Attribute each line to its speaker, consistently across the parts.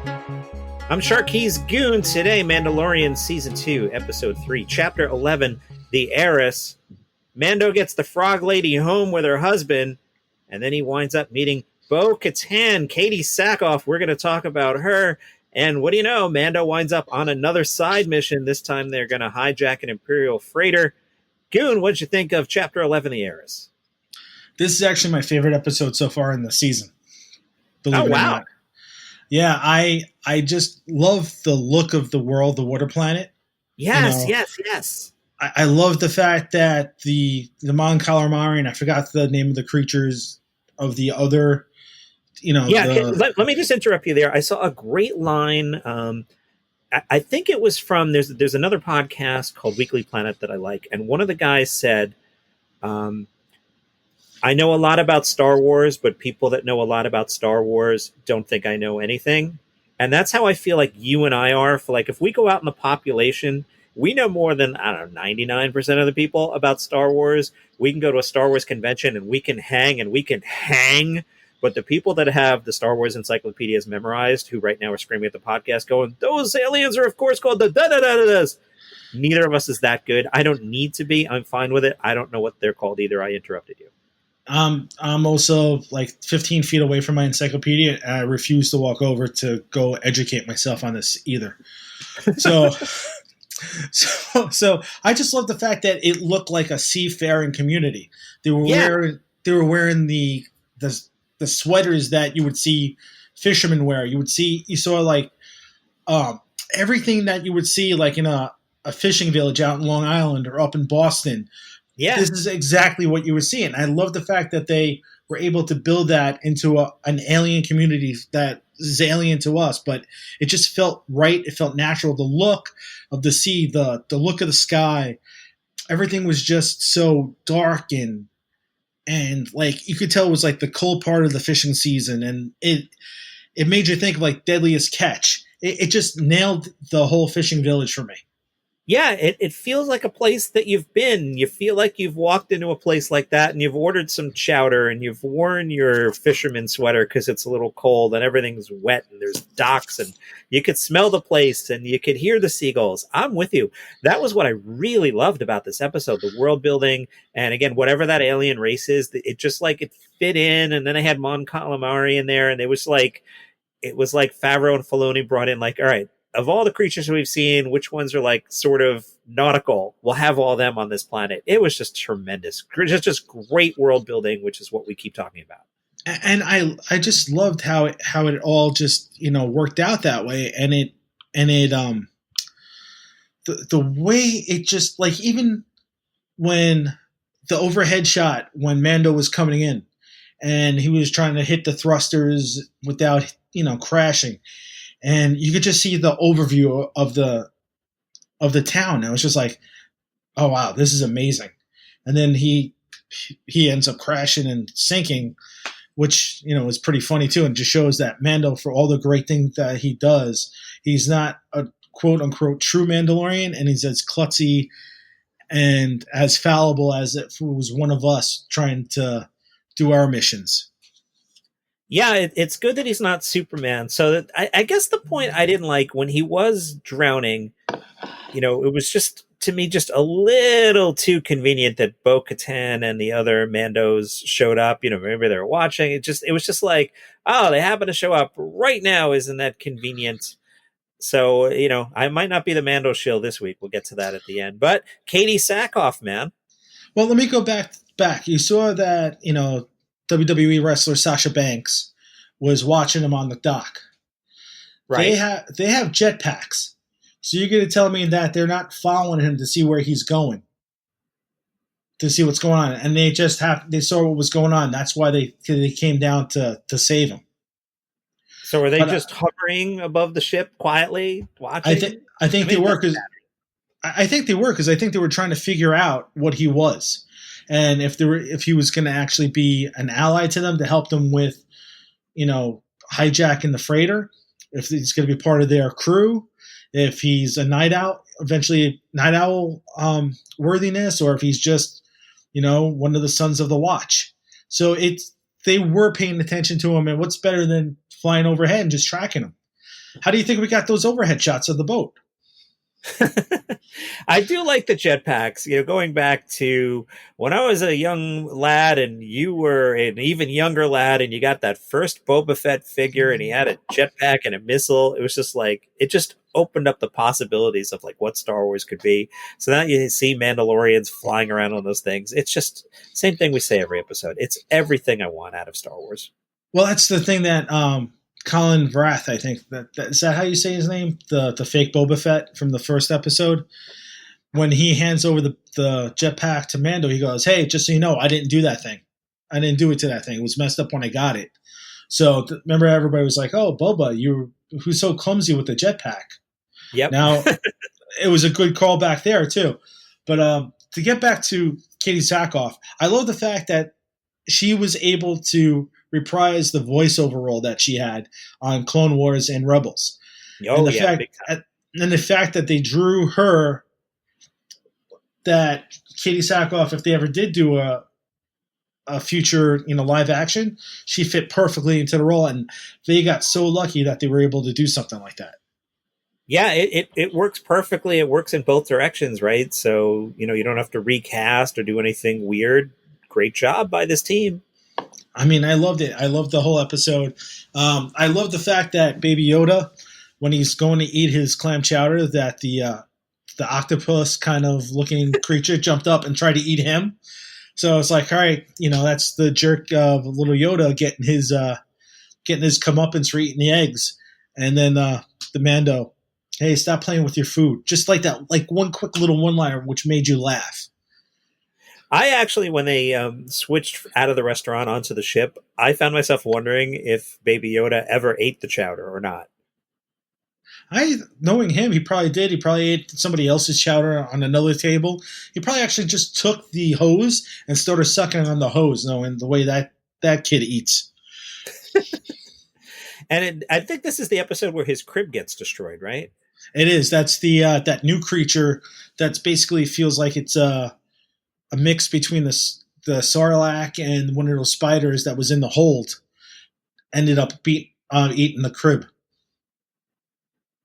Speaker 1: I'm Sharky's Goon. Today, Mandalorian Season 2, Episode 3, Chapter 11, The Heiress. Mando gets the frog lady home with her husband, and then he winds up meeting Bo-Katan, Katee Sackhoff. We're going to talk about her. And what do you know? Mando winds up on another side mission. This time they're going to hijack an Imperial freighter. Goon, what did you think of Chapter 11, The Heiress?
Speaker 2: This is actually my favorite episode so far in the season. Believe it or not. Yeah, I just love the look of the world, the water planet.
Speaker 1: Yes, yes.
Speaker 2: I love the fact that the Mon Calamari, I forgot the name of the creatures of the other,
Speaker 1: let me just interrupt you there. I saw a great line. I think it was from, there's another podcast called Weekly Planet that I like, and one of the guys said, I know a lot about Star Wars, but people that know a lot about Star Wars don't think I know anything. And that's how I feel like you and I are. For like, if we go out in the population, we know more than, 99% of the people about Star Wars. We can go to a Star Wars convention and we can hang. But the people that have the Star Wars encyclopedias memorized, who right now are screaming at the podcast going, those aliens are of course called the da-da-da-da-das. Neither of us is that good. I don't need to be. I'm fine with it. I don't know what they're called either. I interrupted you.
Speaker 2: I'm also like 15 feet away from my encyclopedia, and I refuse to walk over to go educate myself on this either. So, so I just love the fact that it looked like a seafaring community. They were wearing the sweaters that you would see fishermen wear. You saw like everything that you would see like in a fishing village out in Long Island or up in Boston. Yeah, this is exactly what you were seeing. I love the fact that they were able to build that into an alien community that is alien to us, but it just felt right. It felt natural. The look of the sea, the look of the sky, everything was just so dark and like you could tell it was like the cold part of the fishing season, and it made you think of like Deadliest Catch. It just nailed the whole fishing village for me.
Speaker 1: Yeah, it feels like a place that you've been. You feel like you've walked into a place like that and you've ordered some chowder and you've worn your fisherman sweater because it's a little cold and everything's wet and there's docks and you could smell the place and you could hear the seagulls. I'm with you. That was what I really loved about this episode, the world building. And again, whatever that alien race is, it just like it fit in. And then I had Mon Calamari in there and it was like Favreau and Filoni brought in like, all right, of all the creatures we've seen, which ones are like sort of nautical? We'll have all them on this planet. It was just tremendous. Just great world building, which is what we keep talking about.
Speaker 2: And I just loved how it all just, worked out that way. And the way it just like, even when the overhead shot, when Mando was coming in and he was trying to hit the thrusters without, crashing. And you could just see the overview of the town. And it was just like, oh wow, this is amazing. And then he ends up crashing and sinking, which is pretty funny too, and just shows that Mando, for all the great things that he does, he's not a quote unquote true Mandalorian, and he's as klutzy and as fallible as if it was one of us trying to do our missions.
Speaker 1: Yeah, it's good that he's not Superman. So I guess the point I didn't like when he was drowning, it was just, to me, just a little too convenient that Bo-Katan and the other Mandos showed up. Maybe they were watching. It was just like, oh, they happen to show up right now. Isn't that convenient? So, I might not be the Mando shill this week. We'll get to that at the end. But Katee Sackhoff, man.
Speaker 2: Well, let me go back. You saw that, WWE wrestler Sasha Banks was watching him on the dock. Right. They have jetpacks. So you're going to tell me that they're not following him to see where he's going, to see what's going on, and they saw what was going on. That's why they came down to save him.
Speaker 1: So are they just hovering above the ship quietly watching?
Speaker 2: I think they were because I think they were trying to figure out what he was. And if he was going to actually be an ally to them to help them with, hijacking the freighter, if he's going to be part of their crew, if he's a night owl worthiness, or if he's just, one of the sons of the Watch. So they were paying attention to him, and what's better than flying overhead and just tracking him? How do you think we got those overhead shots of the boat?
Speaker 1: I do like the jetpacks. Going back to when I was a young lad and you were an even younger lad, and you got that first Boba Fett figure, and he had a jetpack and a missile. It was just like it just opened up the possibilities of like what Star Wars could be. So now you see Mandalorians flying around on those things. It's just same thing we say every episode. It's everything I want out of Star Wars.
Speaker 2: Well, that's the thing that Colin Vrath, I think is that how you say his name? The fake Boba Fett from the first episode. When he hands over the jetpack to Mando, he goes, "Hey, just so you know, I didn't do that thing. I didn't do it to that thing. It was messed up when I got it." So remember, everybody was like, "Oh, Boba, who's so clumsy with the jetpack?"
Speaker 1: Yep.
Speaker 2: Now, it was a good call back there too. But to get back to Katee Sackhoff, I love the fact that she was able to reprise the voiceover role that she had on Clone Wars and Rebels.
Speaker 1: Oh,
Speaker 2: and the fact that they drew her, that Katee Sackhoff, if they ever did do a future, live action, she fit perfectly into the role, and they got so lucky that they were able to do something like that.
Speaker 1: Yeah, it works perfectly. It works in both directions, right? So, you don't have to recast or do anything weird. Great job by this team.
Speaker 2: I mean, I loved it. I loved the whole episode. I love the fact that Baby Yoda, when he's going to eat his clam chowder, that the octopus kind of looking creature jumped up and tried to eat him. So it's like, all right, that's the jerk of little Yoda getting his comeuppance for eating the eggs, and then the Mando, hey, stop playing with your food, just like that, like one quick little one-liner which made you laugh.
Speaker 1: I actually, when they switched out of the restaurant onto the ship, I found myself wondering if Baby Yoda ever ate the chowder or not.
Speaker 2: Knowing him, he probably did. He probably ate somebody else's chowder on another table. He probably actually just took the hose and started sucking on the hose, knowing the way that kid eats.
Speaker 1: And I think this is the episode where his crib gets destroyed, right?
Speaker 2: It is. That's the that new creature that's basically feels like it's a mix between the Sarlacc and one of those spiders that was in the hold. Ended up eating the crib.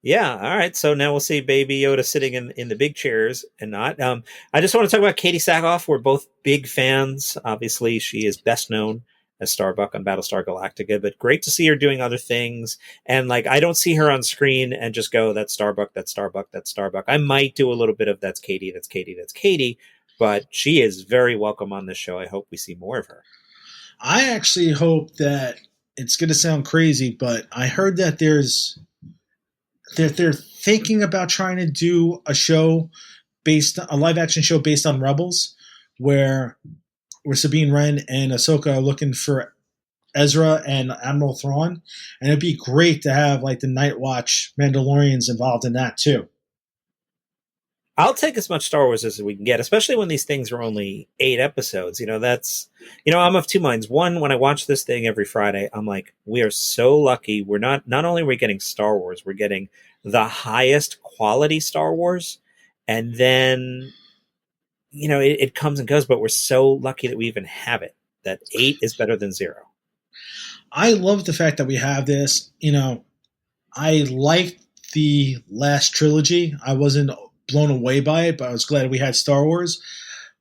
Speaker 1: Yeah, all right. So now we'll see Baby Yoda sitting in the big chairs and not. I just want to talk about Katee Sackhoff. We're both big fans. Obviously, she is best known as Starbuck on Battlestar Galactica, but great to see her doing other things. And like, I don't see her on screen and just go, "That's Starbuck, that's Starbuck, that's Starbuck." I might do a little bit of "That's Katee, that's Katee, that's Katee," but she is very welcome on this show. I hope we see more of her.
Speaker 2: I actually hope that, it's going to sound crazy, but I heard that they're thinking about trying to do a live action show based on Rebels, where Sabine Wren and Ahsoka are looking for Ezra and Admiral Thrawn, and it'd be great to have like the Night Watch Mandalorians involved in that too.
Speaker 1: I'll take as much Star Wars as we can get, especially when these things are only 8 episodes. I'm of two minds. One, when I watch this thing every Friday, I'm like, we are so lucky. We're not only are we getting Star Wars, we're getting the highest quality Star Wars. And then, it comes and goes, but we're so lucky that we even have it, that 8 is better than 0.
Speaker 2: I love the fact that we have this. I liked the last trilogy. I wasn't blown away by it, but I was glad we had Star Wars.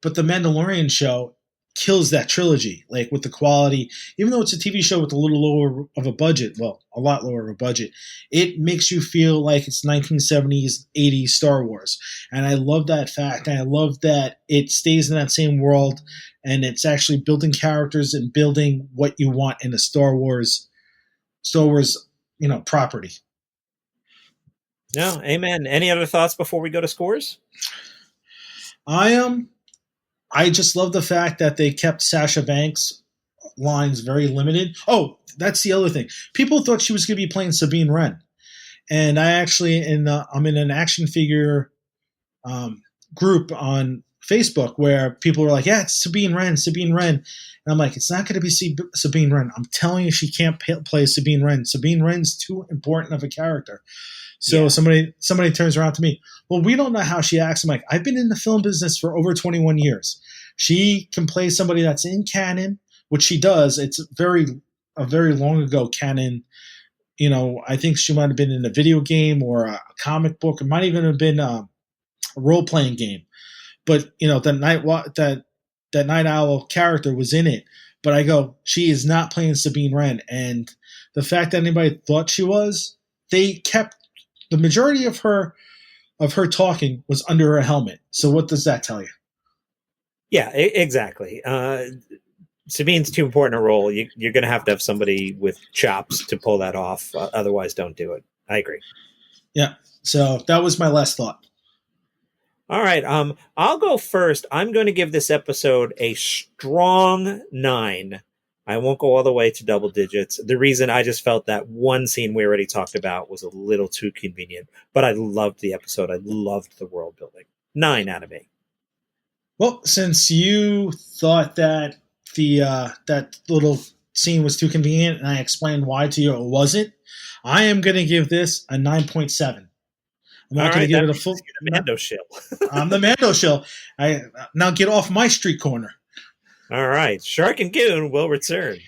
Speaker 2: But the Mandalorian show kills that trilogy, like with the quality. Even though it's a TV show with a little lower of a budget, well, a lot lower of a budget, it makes you feel like it's 1970s, 80s Star Wars. And I love that fact. And I love that it stays in that same world, and it's actually building characters and building what you want in a Star Wars, property.
Speaker 1: No, amen. Any other thoughts before we go to scores?
Speaker 2: I just love the fact that they kept Sasha Banks' lines very limited. Oh, that's the other thing. People thought she was going to be playing Sabine Wren, and I'm in an action figure group on Facebook where people were like, "Yeah, it's Sabine Wren, Sabine Wren," and I'm like, "It's not going to be Sabine Wren. I'm telling you, she can't play Sabine Wren. Sabine Wren's too important of a character." So yeah. Somebody turns around to me, "Well, we don't know how she acts." I'm like, "I've been in the film business for over 21 years. She can play somebody that's in canon, which she does. It's a very long ago canon, I think she might have been in a video game or a comic book. It might even have been a role playing game. But that Night Owl character was in it. But I go, she is not playing Sabine Wren, and the fact that anybody thought she was, they kept the majority of her talking was under her helmet. So what does that tell you?
Speaker 1: Yeah, exactly. Sabine's too important a role. You're going to have somebody with chops to pull that off. Otherwise, don't do it. I agree.
Speaker 2: Yeah. So that was my last thought.
Speaker 1: All right. I'll go first. I'm going to give this episode a strong 9. I won't go all the way to double digits. The reason I just felt that one scene we already talked about was a little too convenient, but I loved the episode. I loved the world building. 9 out of 8.
Speaker 2: Well, since you thought that that little scene was too convenient, and I explained why to you it wasn't, I am going to give this a 9.7. I'm not going to give it a full.
Speaker 1: The Mando shill.
Speaker 2: I'm the Mando shill. Now get off my street corner.
Speaker 1: All right. Shark and Goon will return.